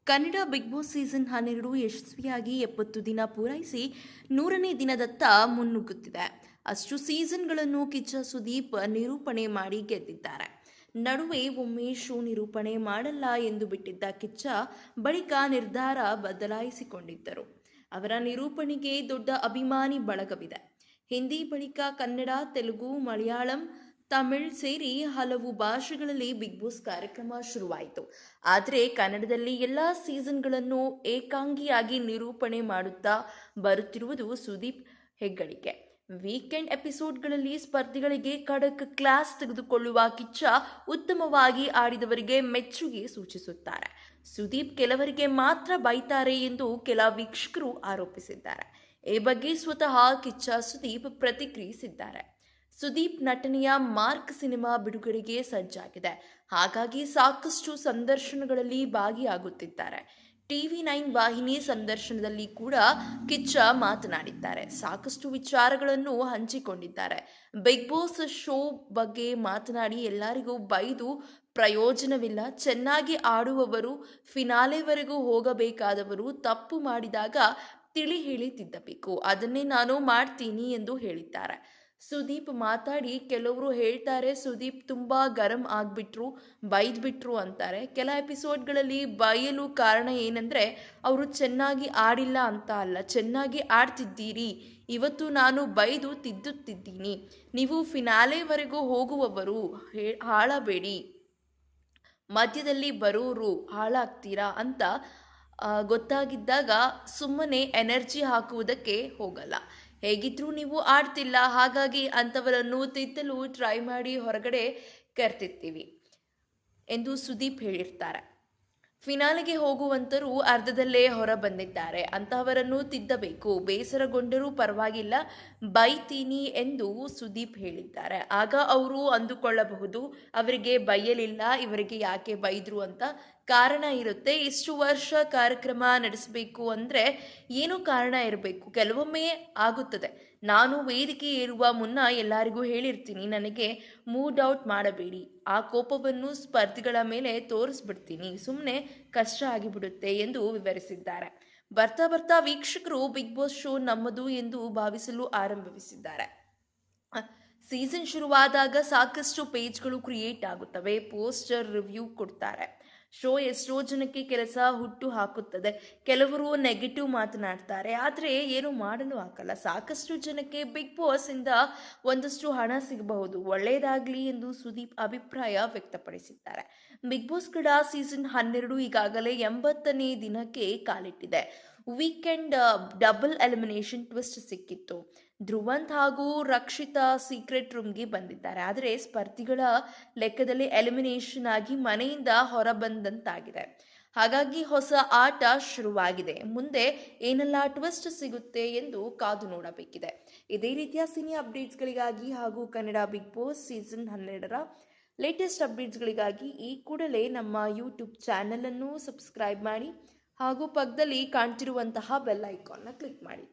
Kannada big boss season 12 ಯಶಸ್ವಿಯಾಗಿ 70 ದಿನ ಪೂರೈಸಿ 100ನೇ ದಿನದತ್ತ ಮುನ್ನುಗ್ಗುತ್ತಿದೆ. ಅಷ್ಟು ಸೀಸನ್ಗಳನ್ನು ಕಿಚ್ಚ ಸುದೀಪ್ ನಿರೂಪಣೆ ಮಾಡಿ ಗೆದ್ದಿದ್ದಾರೆ. ನಡುವೆ ಒಮ್ಮೆ ಶೋ ನಿರೂಪಣೆ ಮಾಡಲ್ಲ ಎಂದು ಬಿಟ್ಟಿದ್ದ ಕಿಚ್ಚ ಬಳಿಕ ನಿರ್ಧಾರ ಬದಲಾಯಿಸಿಕೊಂಡಿದ್ದರು. ಅವರ ನಿರೂಪಣೆಗೆ ದೊಡ್ಡ ಅಭಿಮಾನಿ ಬಳಗವಿದೆ. ಹಿಂದಿ ಬಳಿಕ ಕನ್ನಡ, ತೆಲುಗು, ಮಲಯಾಳಂ, ತಮಿಳ್ ಸೇರಿ ಹಲವು ಭಾಷೆಗಳಲ್ಲಿ ಬಿಗ್ ಬಾಸ್ ಕಾರ್ಯಕ್ರಮ ಶುರುವಾಯಿತು. ಆದರೆ ಕನ್ನಡದಲ್ಲಿ ಎಲ್ಲ ಸೀಸನ್ಗಳನ್ನು ಏಕಾಂಗಿಯಾಗಿ ನಿರೂಪಣೆ ಮಾಡುತ್ತಾ ಬರುತ್ತಿರುವುದು ಸುದೀಪ್ ಹೆಗ್ಗಳಿಕೆ. ವೀಕೆಂಡ್ ಎಪಿಸೋಡ್ಗಳಲ್ಲಿ ಸ್ಪರ್ಧಿಗಳಿಗೆ ಖಡಕ್ ಕ್ಲಾಸ್ ತೆಗೆದುಕೊಳ್ಳುವ ಕಿಚ್ಚ ಉತ್ತಮವಾಗಿ ಆಡಿದವರಿಗೆ ಮೆಚ್ಚುಗೆ ಸೂಚಿಸುತ್ತಾರೆ. ಸುದೀಪ್ ಕೆಲವರಿಗೆ ಮಾತ್ರ ಬೈತಾರೆ ಎಂದು ಕೆಲ ವೀಕ್ಷಕರು ಆರೋಪಿಸಿದ್ದಾರೆ. ಈ ಬಗ್ಗೆ ಸ್ವತಃ ಕಿಚ್ಚ ಸುದೀಪ್ ಪ್ರತಿಕ್ರಿಯಿಸಿದ್ದಾರೆ. ಸುದೀಪ್ ನಟನೆಯ ಮಾರ್ಕ್ ಸಿನಿಮಾ ಬಿಡುಗಡೆಗೆ ಸಜ್ಜಾಗಿದೆ. ಹಾಗಾಗಿ ಸಾಕಷ್ಟು ಸಂದರ್ಶನಗಳಲ್ಲಿ ಭಾಗಿಯಾಗುತ್ತಿದ್ದಾರೆ. TV9 ವಾಹಿನಿ ಸಂದರ್ಶನದಲ್ಲಿ ಕೂಡ ಕಿಚ್ಚ ಮಾತನಾಡಿದ್ದಾರೆ. ಸಾಕಷ್ಟು ವಿಚಾರಗಳನ್ನು ಹಂಚಿಕೊಂಡಿದ್ದಾರೆ. ಬಿಗ್ ಬಾಸ್ ಶೋ ಬಗ್ಗೆ ಮಾತನಾಡಿ ಎಲ್ಲರಿಗೂ ಬೈದು ಪ್ರಯೋಜನವಿಲ್ಲ. ಚೆನ್ನಾಗಿ ಆಡುವವರು ಫಿನಾಲೆವರೆಗೂ ಹೋಗಬೇಕಾದವರು ತಪ್ಪು ಮಾಡಿದಾಗ ತಿಳಿ ಹೇಳಿ ತಿದ್ದಬೇಕು. ಅದನ್ನೇ ನಾನು ಮಾಡ್ತೀನಿ ಎಂದು ಹೇಳಿದ್ದಾರೆ. ಸುದೀಪ್ ಮಾತಾಡಿ ಕೆಲವರು ಹೇಳ್ತಾರೆ ಸುದೀಪ್ ತುಂಬಾ ಗರಂ ಆಗ್ಬಿಟ್ರು, ಬೈದ್ಬಿಟ್ರು ಅಂತಾರೆ. ಕೆಲ ಎಪಿಸೋಡ್ಗಳಲ್ಲಿ ಬೈಯಲು ಕಾರಣ ಏನಂದ್ರೆ ಅವರು ಚೆನ್ನಾಗಿ ಆಡಿಲ್ಲ ಅಂತ ಅಲ್ಲ, ಚೆನ್ನಾಗಿ ಆಡ್ತಿದ್ದೀರಿ, ಇವತ್ತು ನಾನು ಬೈದು ತಿದ್ದುತ್ತಿದ್ದೀನಿ, ನೀವು ಫಿನಾಲೆವರೆಗೂ ಹೋಗುವವರು ಹಾಳಬೇಡಿ, ಮಧ್ಯದಲ್ಲಿ ಬರೋರು ಹಾಳಾಗ್ತೀರಾ ಅಂತ ಗೊತ್ತಾಗಿದ್ದಾಗ ಸುಮ್ಮನೆ ಎನರ್ಜಿ ಹಾಕುವುದಕ್ಕೆ ಹೋಗಲ್ಲ. ಹೇಗಿದ್ರೂ ನೀವು ಆಡ್ತಿಲ್ಲ, ಹಾಗಾಗಿ ಅಂಥವರನ್ನು ತಿದ್ದಲು ಟ್ರೈ ಮಾಡಿ ಹೊರಗಡೆ ಕರ್ತಿರ್ತೀವಿ ಎಂದು ಸುದೀಪ್ ಹೇಳಿರ್ತಾರೆ. ಫಿನಾಲೆಗೆ ಹೋಗುವಂತರು ಅರ್ಧದಲ್ಲೇ ಹೊರ ಬಂದಿದ್ದಾರೆ, ಅಂತಹವರನ್ನು ತಿದ್ದಬೇಕು. ಬೇಸರಗೊಂಡರೂ ಪರವಾಗಿಲ್ಲ, ಬೈತೀನಿ ಎಂದು ಸುದೀಪ್ ಹೇಳಿದ್ದಾರೆ. ಆಗ ಅವರು ಅಂದುಕೊಳ್ಳಬಹುದು ಅವರಿಗೆ ಬೈಯಲಿಲ್ಲ, ಇವರಿಗೆ ಯಾಕೆ ಬೈದ್ರು ಅಂತ. ಕಾರಣ ಇರುತ್ತೆ. ಇಷ್ಟು ವರ್ಷ ಕಾರ್ಯಕ್ರಮ ನಡೆಸಬೇಕು ಅಂದರೆ ಏನೋ ಕಾರಣ ಇರಬೇಕು. ಕೆಲವೊಮ್ಮೆ ಆಗುತ್ತದೆ. ನಾನು ವೇದಿಕೆ ಏರುವ ಮುನ್ನ ಎಲ್ಲರಿಗೂ ಹೇಳಿರ್ತೀನಿ, ನನಗೆ ಮೂಡ್ ಔಟ್ ಮಾಡಬೇಡಿ, ಆ ಕೋಪವನ್ನು ಸ್ಪರ್ಧಿಗಳ ಮೇಲೆ ತೋರಿಸ್ಬಿಡ್ತೀನಿ, ಸುಮ್ಮನೆ ಕಷ್ಟ ಆಗಿಬಿಡುತ್ತೆ ಎಂದು ವಿವರಿಸಿದ್ದಾರೆ. ಬರ್ತಾ ಬರ್ತಾ ವೀಕ್ಷಕರು ಬಿಗ್ ಬಾಸ್ ಶೋ ನಮ್ಮದು ಎಂದು ಭಾವಿಸಲು ಆರಂಭಿಸಿದ್ದಾರೆ. ಸೀಸನ್ ಶುರುವಾದಾಗ ಸಾಕಷ್ಟು ಪೇಜ್ಗಳು ಕ್ರಿಯೇಟ್ ಆಗುತ್ತವೆ, ಪೋಸ್ಟರ್, ರಿವ್ಯೂ ಕೊಡ್ತಾರೆ. ಶೋ ಎಷ್ಟೋ ಜನಕ್ಕೆ ಕೆಲಸ ಹುಟ್ಟು ಹಾಕುತ್ತದೆ. ಕೆಲವರು ನೆಗೆಟಿವ್ ಮಾತನಾಡ್ತಾರೆ, ಆದರೆ ಏನು ಮಾಡಲು ಆಗಲ್ಲ. ಸಾಕಷ್ಟು ಜನಕ್ಕೆ ಬಿಗ್ ಬಾಸ್ ಇಂದ ಒಂದಷ್ಟು ಹಣ ಸಿಗಬಹುದು, ಒಳ್ಳೆಯದಾಗಲಿ ಎಂದು ಸುದೀಪ್ ಅಭಿಪ್ರಾಯ ವ್ಯಕ್ತಪಡಿಸಿದ್ದಾರೆ. ಬಿಗ್ ಬಾಸ್ ಕನ್ನಡ ಸೀಸನ್ 12 ಈಗಾಗಲೇ 80ನೇ ದಿನಕ್ಕೆ ಕಾಲಿಟ್ಟಿದೆ. ವೀಕೆಂಡ್ ಡಬಲ್ ಎಲಿಮಿನೇಷನ್ ಟ್ವಿಸ್ಟ್ ಸಿಕ್ಕಿತ್ತು. ಧ್ರುವಂತ್ ಹಾಗೂ ರಕ್ಷಿತಾ ಸೀಕ್ರೆಟ್ ರೂಮ್ಗೆ ಬಂದಿದ್ದಾರೆ. ಆದರೆ ಸ್ಪರ್ಧಿಗಳ ಲೆಕ್ಕದಲ್ಲಿ ಎಲಿಮಿನೇಷನ್ ಆಗಿ ಮನೆಯಿಂದ ಹೊರಬಂದಂತಾಗಿದೆ. ಹಾಗಾಗಿ ಹೊಸ ಆಟ ಶುರುವಾಗಿದೆ. ಮುಂದೆ ಏನೆಲ್ಲ ಟ್ವಿಸ್ಟ್ ಸಿಗುತ್ತೆ ಎಂದು ಕಾದು ನೋಡಬೇಕಿದೆ. ಇದೇ ರೀತಿಯ ಸಿನಿ ಅಪ್ಡೇಟ್ಸ್ಗಳಿಗಾಗಿ ಹಾಗೂ ಕನ್ನಡ ಬಿಗ್ ಬಾಸ್ ಸೀಸನ್ 12ರ ಲೇಟೆಸ್ಟ್ ಅಪ್ಡೇಟ್ಸ್ಗಳಿಗಾಗಿ ಈ ಕೂಡಲೇ ನಮ್ಮ ಯೂಟ್ಯೂಬ್ ಚಾನೆಲ್ ಅನ್ನು ಸಬ್ಸ್ಕ್ರೈಬ್ ಮಾಡಿ ಹಾಗೂ ಪಕ್ಕದಲ್ಲಿ ಕಾಣ್ತಿರುವಂತಹ ಬೆಲ್ ಐಕಾನ್ನ ಕ್ಲಿಕ್ ಮಾಡಿ.